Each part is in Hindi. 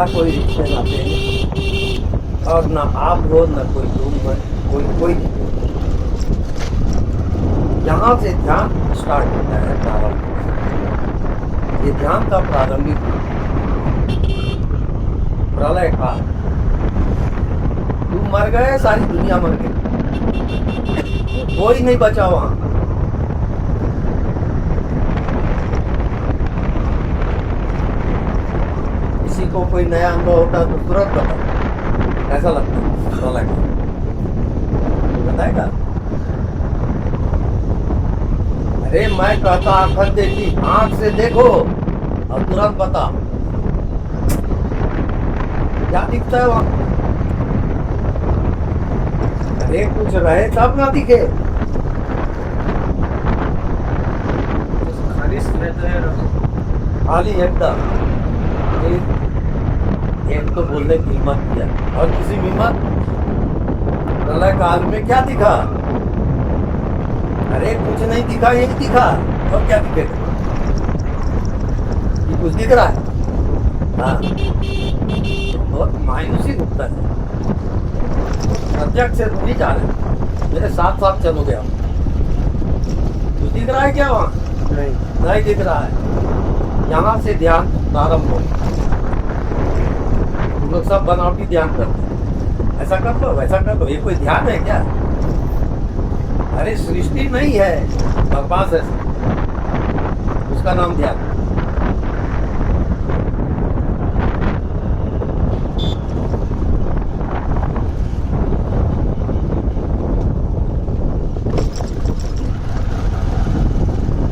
ना कोई रिश्ते नाते हैं, और ना आप हो ना कोई तुम है, कोई कोई नहीं। यहाँ से ध्यान स्टार्ट होता है, प्रारंभ। ये ध्यान का प्रारंभिक प्रलय काल। तुम मर गए, सारी दुनिया मर गई, कोई नहीं बचा वहां। किसी को कोई नया अनुभव होता है तो तुरंत बताओ, कैसा लगता है प्रलय काल? कोई बताएगा? अरे मैं कहता आंख देखी, आंख से देखो और तुरंत बताओ क्या दिखता है वहां। अरे कुछ रहे तब ना दिखे। खाली रहता है। खाली एकदम। एक एक तो बोलने की हिम्मत किया, और किसी की हिम्मत। प्रलय काल में क्या दिखा? अरे कुछ नहीं दिखा, यही दिखा। और क्या दिखेगा? ये कुछ दिख रहा है? हाँ, बहुत मायूसी दिखता है। प्रत्यक्ष से नहीं जा रहे, मेरे साथ साथ चलोगे आप। कुछ दिख रहा है क्या वहां? नहीं। नहीं दिख रहा है। यहाँ से ध्यान प्रारंभ हो। तुम लोग सब बनावटी ध्यान करते हैं, ऐसा कर लो वैसा कर लो, ये कोई ध्यान है क्या? अरे सृष्टि नहीं है, बकवास है, उसका नाम ध्यान।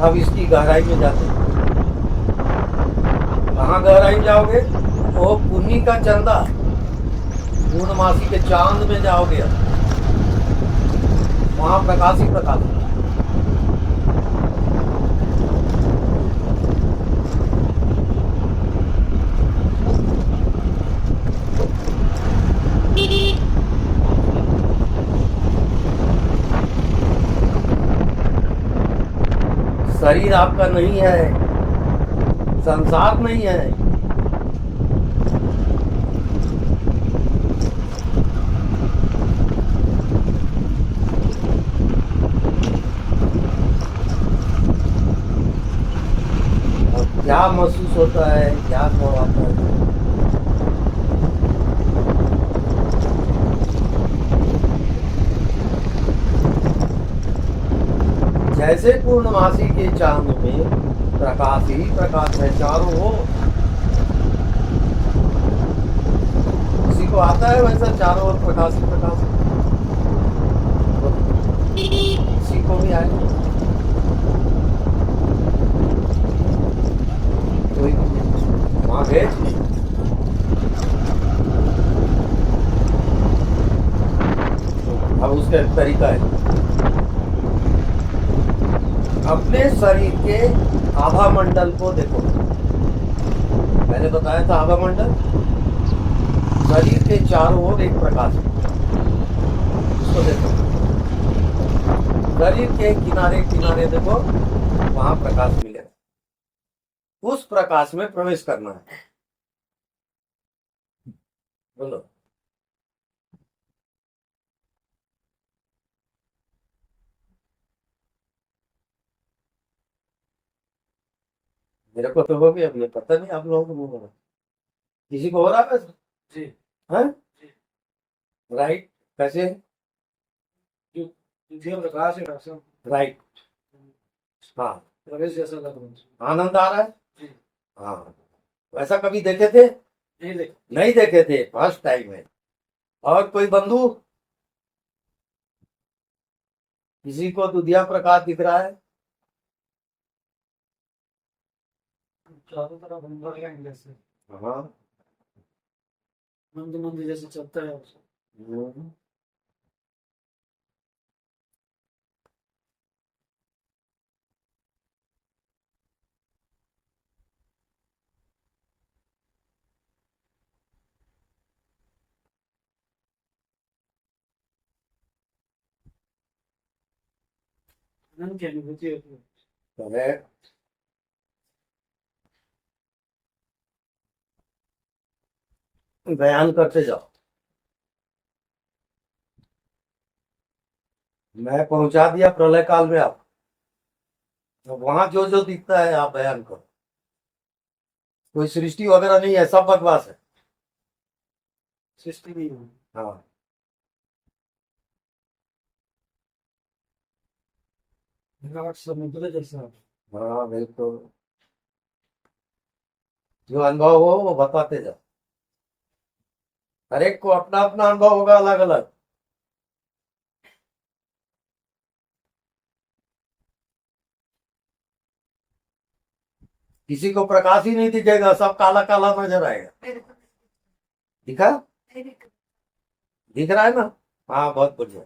अब इसकी गहराई में जाते हैं। कहाँ गहराई में जाओगे? वो पुन्नी का चंदा, पूर्णमासी के चांद में जाओगे। अब वहां प्रकाश ही प्रकाश। शरीर आपका नहीं है, संसार नहीं है। और क्या महसूस होता है, क्या अनुभव आता है? जैसे पूर्णमासी के चांद में प्रकाश ही प्रकाश है चारों ओर। किसी को आता है वैसा चारों ओर प्रकाश ही प्रकाश है? किसी को भी आए? कोई भी नहीं। वहां गए थे। अब उसका एक तरीका है। अपने शरीर के आभा मंडल को देखो। मैंने बताया था आभा मंडल, शरीर के चारों ओर एक प्रकाश है। उसको देखो, शरीर के किनारे किनारे देखो, वहां प्रकाश मिलेगा। उस प्रकाश में प्रवेश करना है। बोलो। मेरे को तो हो गया, अभी पता नहीं आप लोगों को हो रहा है। किसी को हो रहा है? जी। हाँ, जी। राइट। कैसे? जो जो प्रकाश है डॉक्टर साहब, राइट। हाँ, प्रवेश जैसा लग रहा है। आनंद आ रहा है। जी। हाँ, वैसा कभी देखे थे? नहीं देख। नहीं देखे थे, फर्स्ट टाइम है। और कोई बंधु, किसी को दुधिया प्रकाश दिख रहा है? चारों तरफ हम भर गए जैसे हाँ। मंद मंद जैसे चलता है। हम्म। आनंद की अनुभूति होती है। करेक्ट। बयान करते जाओ। मैं पहुंचा दिया प्रलय काल में आप। अब वहां जो जो दिखता है आप बयान करो। कोई सृष्टि वगैरह नहीं है, सब बकवास है। सृष्टि भी है। हाँ विराट समुद्र जैसा। हाँ बिल्कुल। जो अनुभव हो वो बताते जाओ। हर एक को अपना अपना अनुभव होगा, अलग अलग। किसी को प्रकाश ही नहीं दिखेगा, सब काला काला नजर आएगा। दिखा? दिख रहा है ना? हाँ बहुत बढ़िया।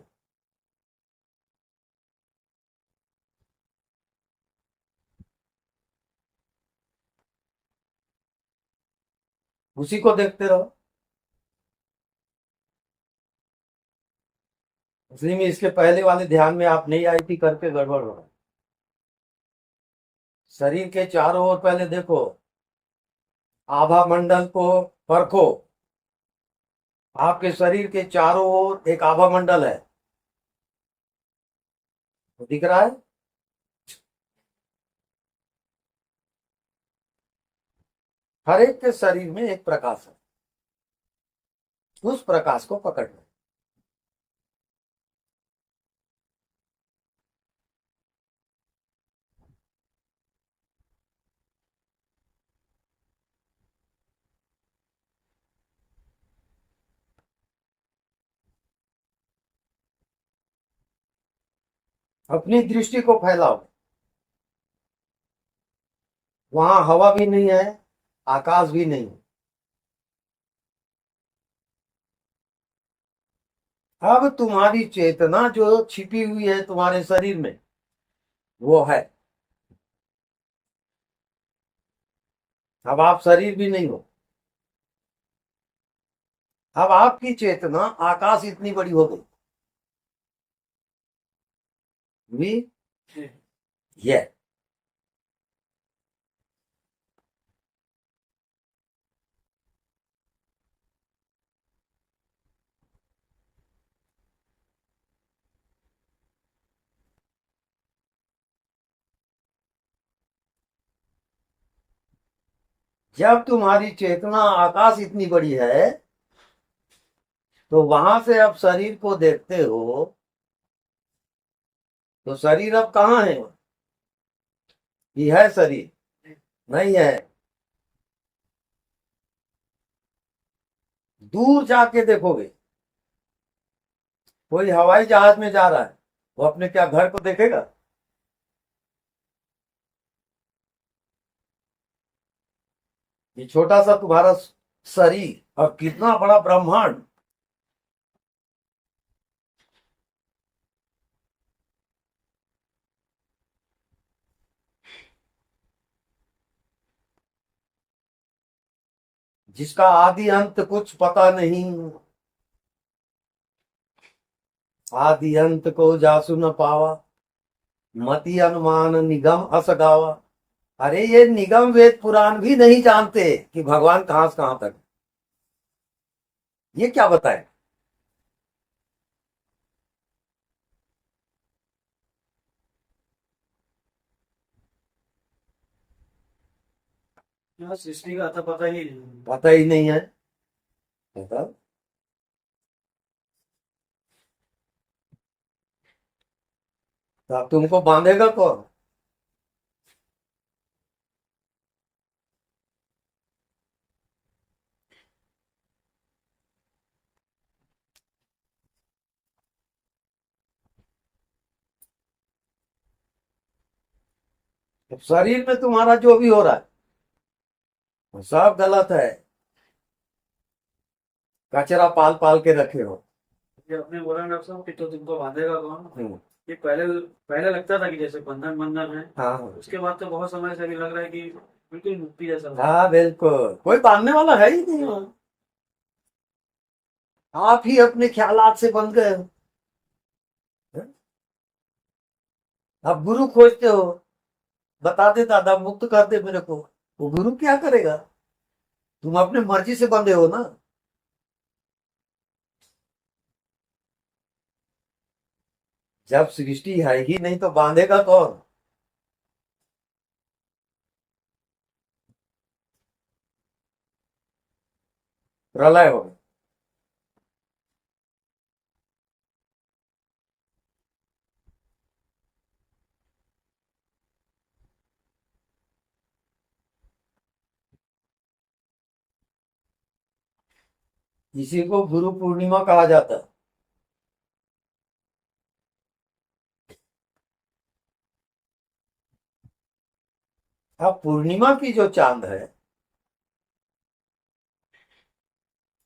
उसी को देखते रहो। इसलिए में इसके पहले वाले ध्यान में आप नहीं आई थी, करके गड़बड़ हो रहा। शरीर के चारों ओर पहले देखो, आभा मंडल को परखो। आपके शरीर के चारों ओर एक आभा मंडल है, वो दिख रहा है? हर एक के शरीर में एक प्रकाश है, उस प्रकाश को पकड़ना। अपनी दृष्टि को फैलाओ। वहां हवा भी नहीं है, आकाश भी नहीं है। अब तुम्हारी चेतना जो छिपी हुई है तुम्हारे शरीर में, वो है। अब आप शरीर भी नहीं हो। अब आपकी चेतना आकाश इतनी बड़ी हो गई। भी ये जब तुम्हारी चेतना आकाश इतनी बड़ी है, तो वहां से अब शरीर को देखते हो, तो शरीर अब कहाँ है? ये है शरीर? नहीं है। दूर जाके देखोगे, कोई हवाई जहाज में जा रहा है, वो अपने क्या घर को देखेगा? ये छोटा सा तुम्हारा शरीर और कितना बड़ा ब्रह्मांड। जिसका आदि अंत कुछ पता नहीं, आदि अंत को जासु न पावा, मति अनुमान निगम अस गावा। अरे ये निगम वेद पुराण भी नहीं जानते कि भगवान कहां से कहां तक। ये क्या बताए? यहाँ सृष्टि का तो पता ही नहीं। पता ही नहीं है। मतलब तो अब तुमको बांधेगा कौन? अब शरीर में तुम्हारा जो भी हो रहा है वो सब गलत है। कचरा पाल पाल के रखे हो। ये अपने बोला ना डॉक्टर साहब कि तो तुमको बांधेगा कौन। हम्म, ये पहले पहले लगता था कि जैसे बंधन बंधन है। हाँ उसके बाद तो बहुत समय से अभी लग रहा है कि बिल्कुल मुक्ति जैसा है। हाँ बिल्कुल, कोई बांधने वाला है ही नहीं वहां। आप ही अपने ख्यालात से बंध गए हो। हैं? आप गुरु खोजते हो, बता दे दादा मुक्त कर दे मेरे को। वो गुरु क्या करेगा? तुम अपने मर्जी से बंधे हो ना। जब सृष्टि है ही नहीं तो बांधेगा कौन? प्रलय हो। इसी को गुरु पूर्णिमा कहा जाता है। अब पूर्णिमा की जो चांद है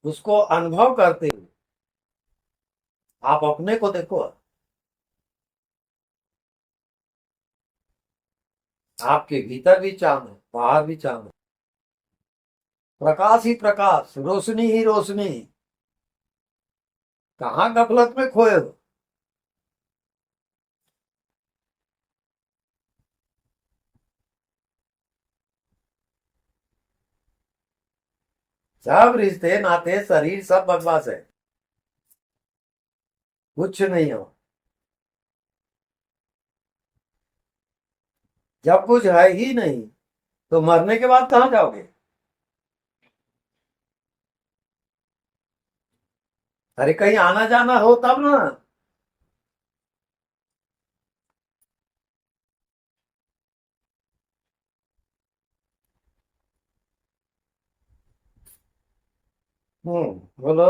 उसको अनुभव करते हुए आप अपने को देखो। आपके भीतर भी चांद है, बाहर भी चांद है। प्रकाश ही प्रकाश, रोशनी ही रोशनी। कहाँ गफलत में खोए हो? सब रिश्ते नाते शरीर सब बकवास है, कुछ नहीं हो। जब कुछ है ही नहीं तो मरने के बाद कहाँ जाओगे? अरे कहीं आना जाना हो तब ना। बोलो।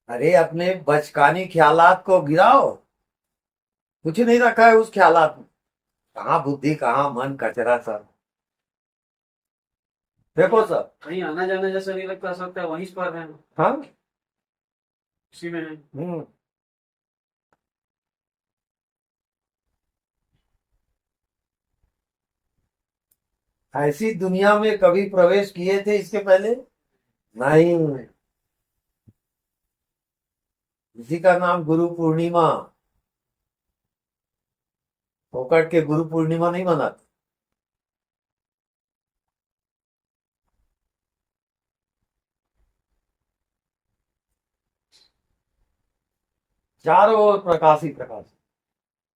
अरे अपने बचकानी ख्यालात को गिराओ। कुछ नहीं रखा है उस ख्यालात में। कहाँ बुद्धि, कहाँ मन, कचरा सब। देखो सब। कहीं आना जाना जैसा नहीं लगता, सकता है वहीं पर है, हाँ। उसी में है। हम्म। ऐसी दुनिया में कभी प्रवेश किए थे इसके पहले? नहीं। इसी का नाम गुरु पूर्णिमा। फोकट के गुरु पूर्णिमा नहीं मनाते। चारों ओर प्रकाश ही प्रकाश,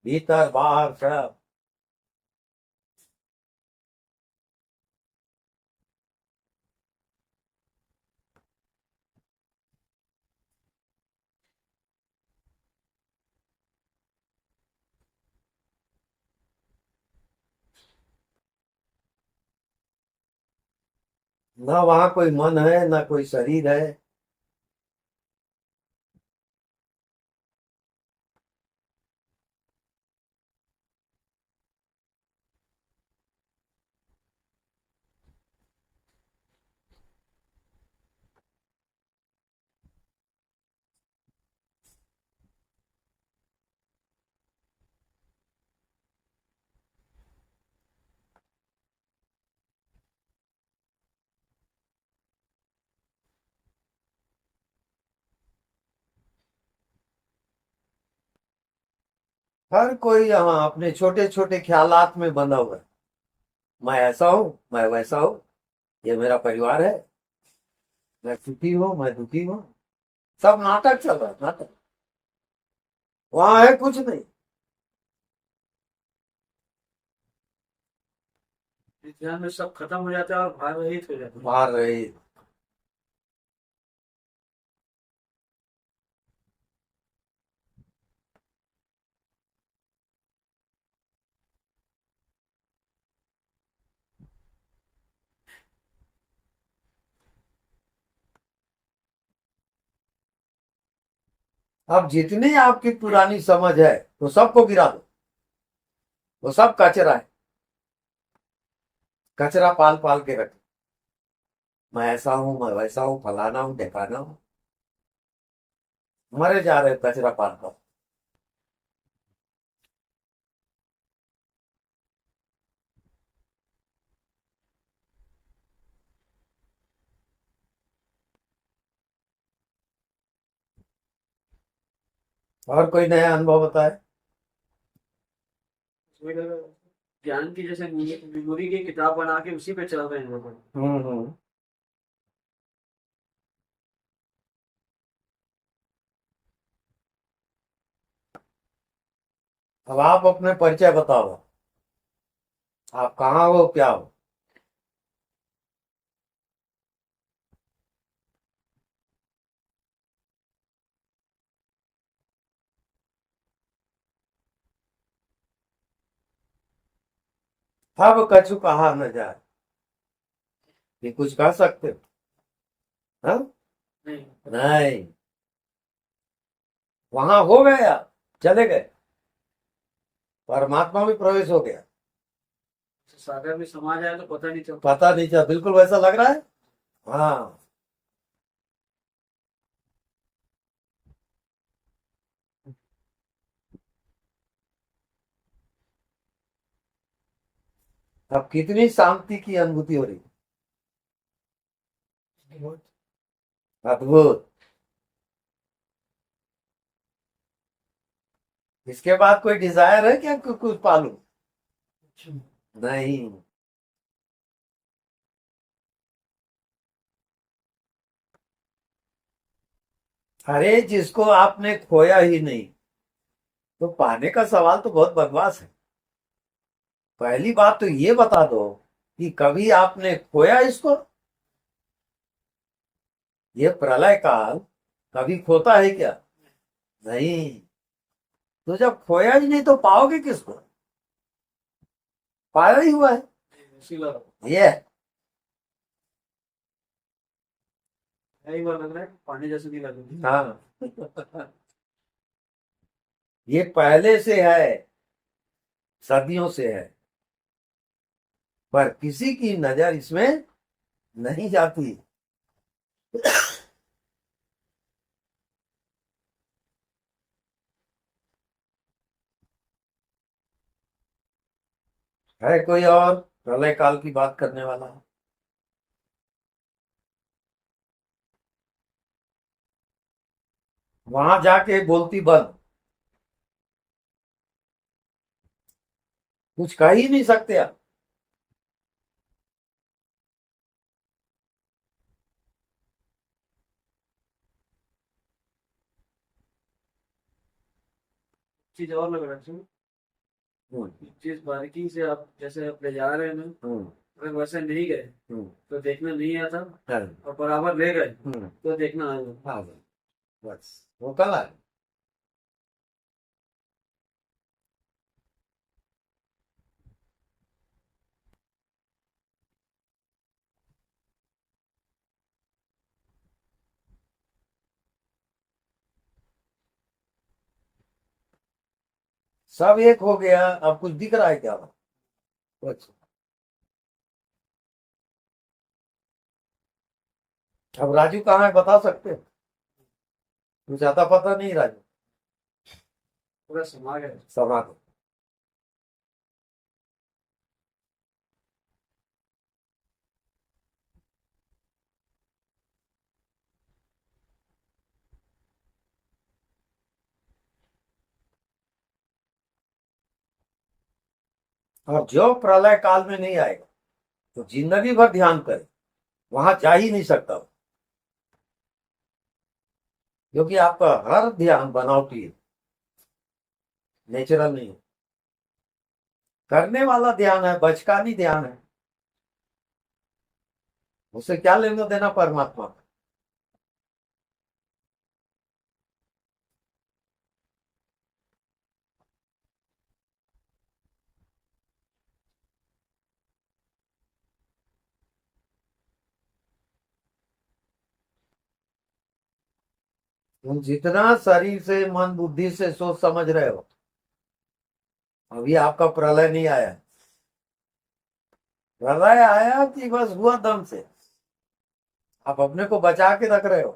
भीतर बाहर सब। ना वहां कोई मन है ना कोई शरीर है। हर कोई यहाँ अपने छोटे छोटे ख्यालात में बंधा हुआ है। मैं ऐसा हूं, मैं वैसा हूं, ये मेरा परिवार है, मैं सुखी हूं, मैं दुखी हूं। सब नाटक चल रहा है, नाटक। वहां है कुछ नहीं। इस ध्यान में सब खत्म हो जाता है और भाव रहित हो जाता है। बाहर रहे। अब जितनी आपकी पुरानी समझ है तो सबको गिरा दो। वो सब कचरा है। कचरा पाल पाल के रखे। मैं ऐसा हूं, मैं वैसा हूं, फलाना हूं, ढेकाना हूं। मरे जा रहे कचरा पाल पाल। और कोई नया अनुभव बताए? उसमें ज्ञान की जैसे मेमोरी की किताब बना के उसी पे चल रहे हैं लोग। हम्म। अब आप अपने परिचय बताओ, आप कहाँ हो, क्या हो? अब कछु कहा न जाए, ये कुछ कह सकते हो? हाँ? नहीं, नहीं, वहां हो गए आप, चले गए, परमात्मा में प्रवेश हो गया। सागर में समा जाए तो पता नहीं चलता। पता नहीं चला, बिल्कुल वैसा लग रहा है। हाँ। अब कितनी शांति की अनुभूति हो रही है। अद्भुत। इसके बाद कोई डिजायर है क्या, कुछ पालू? नहीं। अरे जिसको आपने खोया ही नहीं, तो पाने का सवाल तो बहुत बकवास है। पहली बात तो ये बता दो कि कभी आपने खोया इसको? ये प्रलय काल कभी खोता है क्या? नहीं। तो जब खोया ही नहीं तो पाओगे किसको? पाया ही हुआ है। उसी बार ये यही बार लग रहा है, पानी जैसे नहीं लग रही। हाँ। ये पहले से है, सदियों से है, पर किसी की नजर इसमें नहीं जाती। है कोई और प्रलय काल की बात करने वाला? वहां जाके बोलती बंद, कुछ कह ही नहीं सकते आप। चीज और लग रहा है इसमें। हम्म, जिस बारीकी से आप जैसे आप ले जा रहे हैं ना, हम्म, अगर वैसे नहीं गए हम्म, तो देखना नहीं आता, हाँ, और बराबर ले गए हम्म, तो देखना आएगा। हाँ, बस वो कल है। सब एक हो गया, अब कुछ दिख रहा है क्या? कुछ। अब राजू कहाँ है, बता सकते हो? कुछ आता पता नहीं राजू। पूरा समा गया। समा को। और जो प्रलय काल में नहीं आएगा तो जिंदगी भर ध्यान करे, वहां जा ही नहीं सकता वो। क्योंकि आपका हर ध्यान बनावटी है, नेचुरल नहीं है। करने वाला ध्यान है, बचकानी ध्यान है, उससे क्या लेना देना परमात्मा को? तुम जितना शरीर से मन बुद्धि से सोच समझ रहे हो, अभी आपका प्रलय नहीं आया। प्रलय आया कि बस हुआ दम से, आप अपने को बचा के रख रहे हो।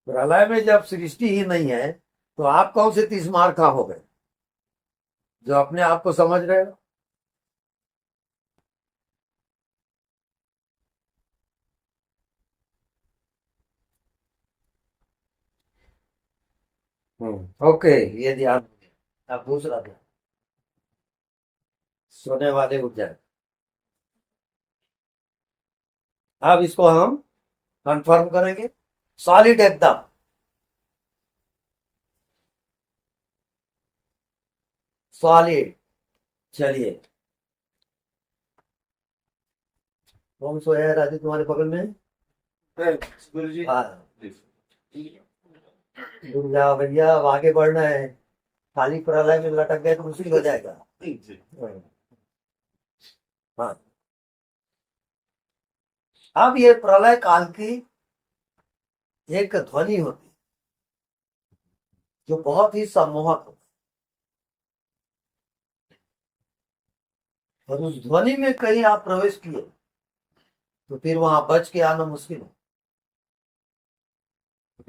प्रलय में जब सृष्टि ही नहीं है, तो आप कौन से तीसमार खा हो गए जो अपने आप को समझ रहे हो? ओके, ये ध्यान रखिए। अब दूसरा ध्यान, सोने वाले उठ जाए। अब इसको हम कंफर्म करेंगे। सॉलिड एकदम। सॉलिड। चलिए, कौन सो है राजू तुम्हारे बगल में? गुरु जी। हाँ, रुक जाओ भैया, अब आगे बढ़ना है। खाली प्रलय में लटक गए तो मुश्किल हो जाएगा। हाँ, अब ये प्रलय काल की एक ध्वनि होती है जो बहुत ही सम्मोहक होती है, और उस ध्वनि में कहीं आप प्रवेश किए तो फिर वहां बच के आना मुश्किल है,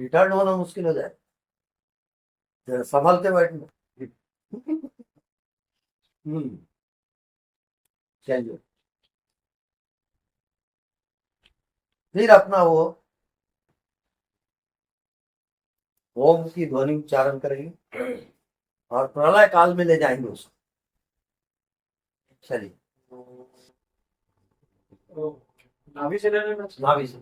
रिटर्न होना मुश्किल हो जाए। जरा संभल के बैठना। हम्म, चलिए, फिर अपना वो ओम की ध्वनि उच्चारण करेंगे और प्रलय काल में ले जाएंगे उसको। चलिए, नाभि से लेने में। नाभि से।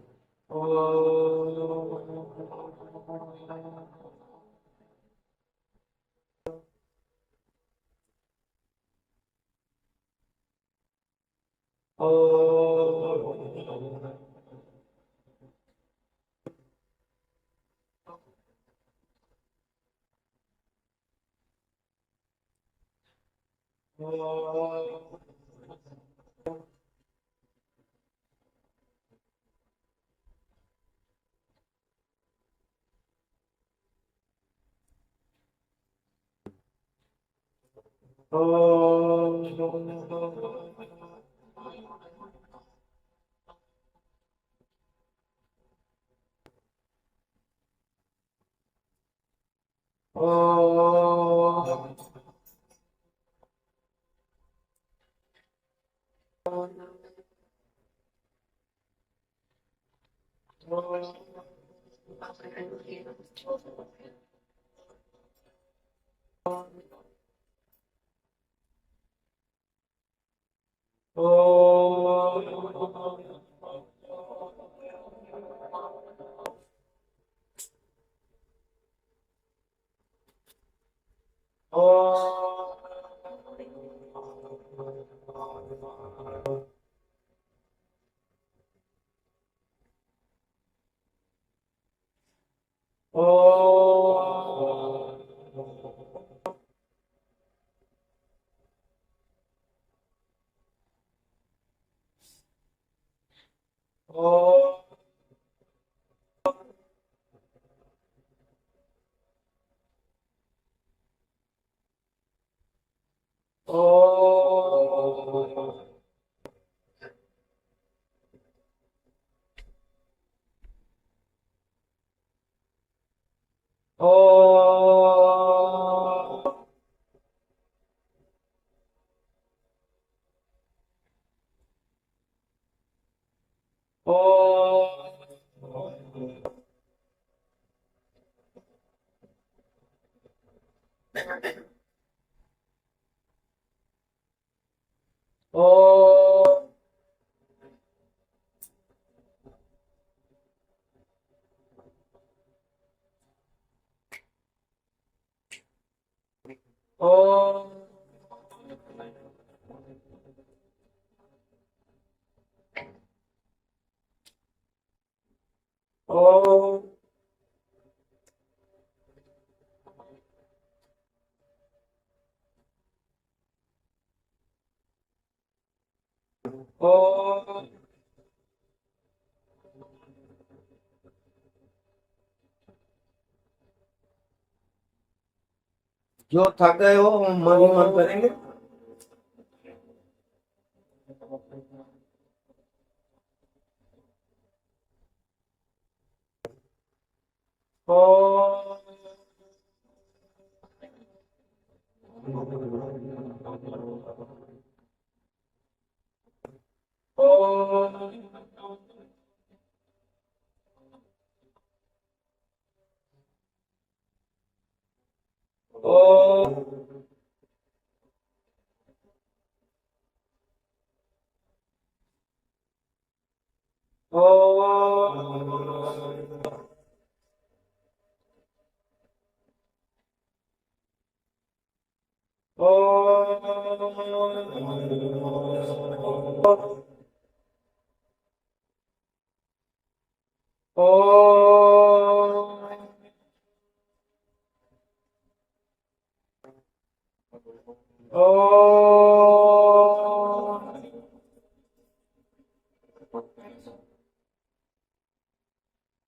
जो थक गए हो मन ही मन करेंगे।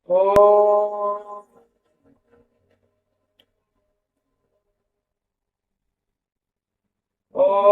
ओम ओम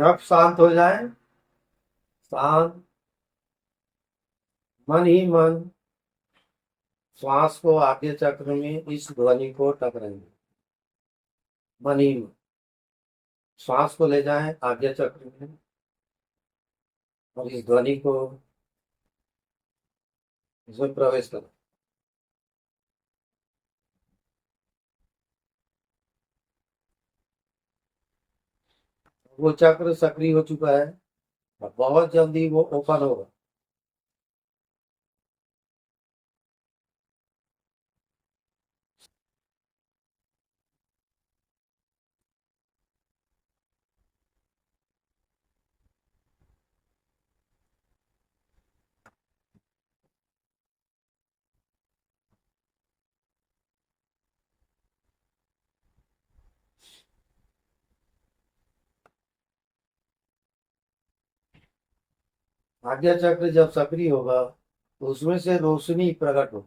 अब शांत हो जाए, शांत, मन ही मन श्वास को आगे चक्र में इस ध्वनि को टकराएंगे। मन ही मन श्वास को ले जाए आगे चक्र में और इस ध्वनि को इसमें प्रवेश करें। वो चक्र सक्रिय हो चुका है और बहुत जल्दी वो ओपन होगा। आज्ञा चक्र जब सक्रिय होगा तो उसमें से रोशनी प्रकट हो,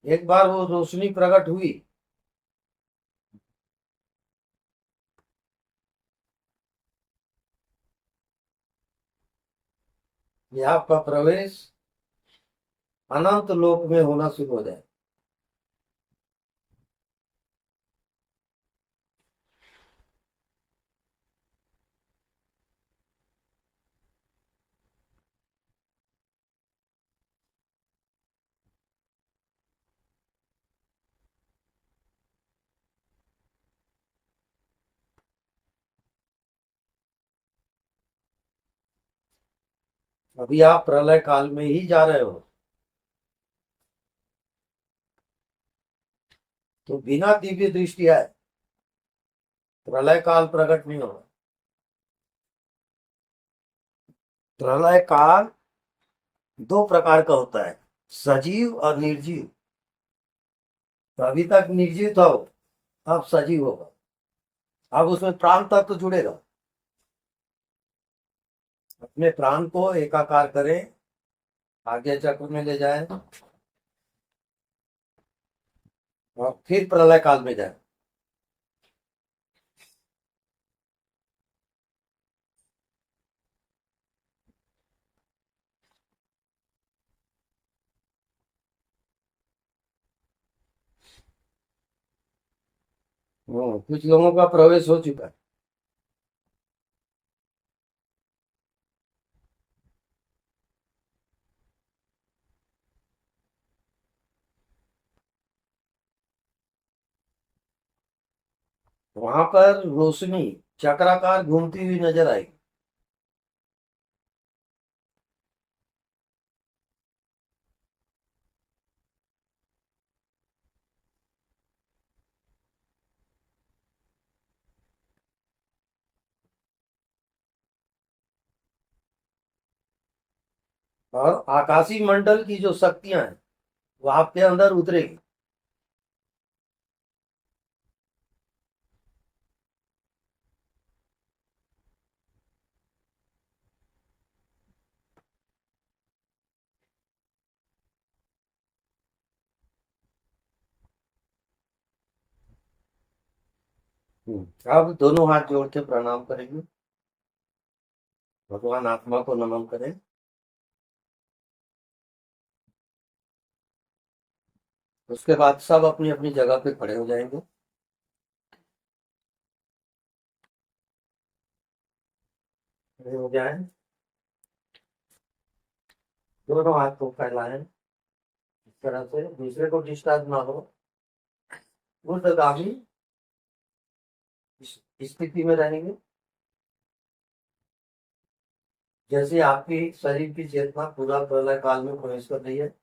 एक बार वो रोशनी प्रकट हुई, ये आपका प्रवेश अनंत लोक में होना शुरू हो जाए। अभी आप प्रलय काल में ही जा रहे हो, तो बिना दिव्य दृष्टि आए प्रलय काल प्रकट नहीं होगा। प्रलय काल दो प्रकार का होता है, सजीव और निर्जीव। तो अभी तक निर्जीव था वो, अब सजीव होगा, अब उसमें प्राण तत्व जुड़ेगा। अपने प्राण को एकाकार करें, आगे चक्र में ले जाए और फिर प्रलय काल में जाए। कुछ लोगों का प्रवेश हो चुका है। वहां पर रोशनी चक्राकार घूमती हुई नजर आएगी। और आकाशीय मंडल की जो शक्तियां हैं वो आपके अंदर उतरेगी। अब दोनों हाथ जोड़ के प्रणाम करेंगे, भगवान आत्मा को नमन करें। उसके बाद सब अपनी अपनी जगह पे खड़े हो जाएंगे। खड़े हो जाए, दोनों हाथ को फैलाएं इस तरह से दूसरे को डिस्टर्ब ना हो। ऊर्ध्वगामी स्थिति में रहेंगे, जैसे आपकी शरीर की चेतना पूरा प्रलय काल में प्रवेश कर रही है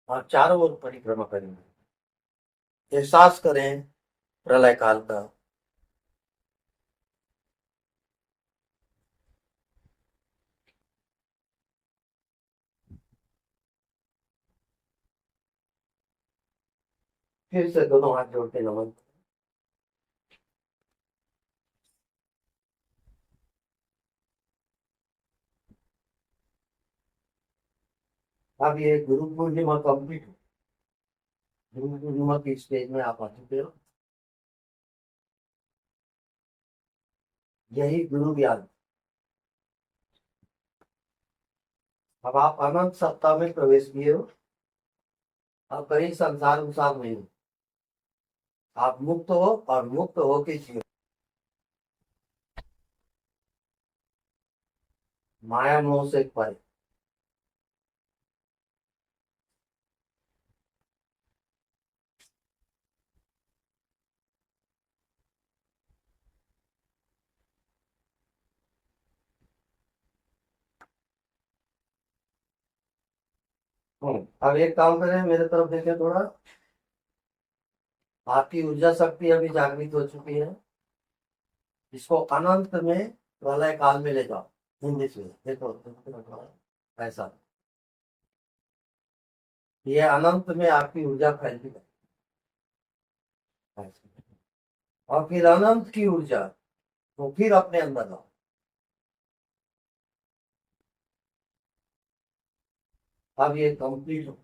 और चारों ओर परिक्रमा करेंगे। एहसास करें प्रलय काल का। फिर से दोनों हाथ जोड़ के नमन। अब ये गुरु पूर्णिमा कंप्लीट हो, गुरु पूर्णिमा की स्टेज में आप आ चुके हो। यही गुरु ज्ञान। अब आप अनंत सत्ता में प्रवेश किए हो, अब कहीं संसार अनुसार नहीं हो, आप मुक्त हो और मुक्त होके जियो, माया मोह से परे। अब एक काम करें, मेरे तरफ देखें थोड़ा। आपकी ऊर्जा शक्ति अभी जागृत हो चुकी है, इसको अनंत में प्रलय काल में ले जाओ। हिंदी से देखो, ऐसा ये अनंत में आपकी ऊर्जा फैलती है। ऐसा। और फिर अनंत की ऊर्जा तो फिर अपने अंदर लाओ। अब ये कंप्लीट हो,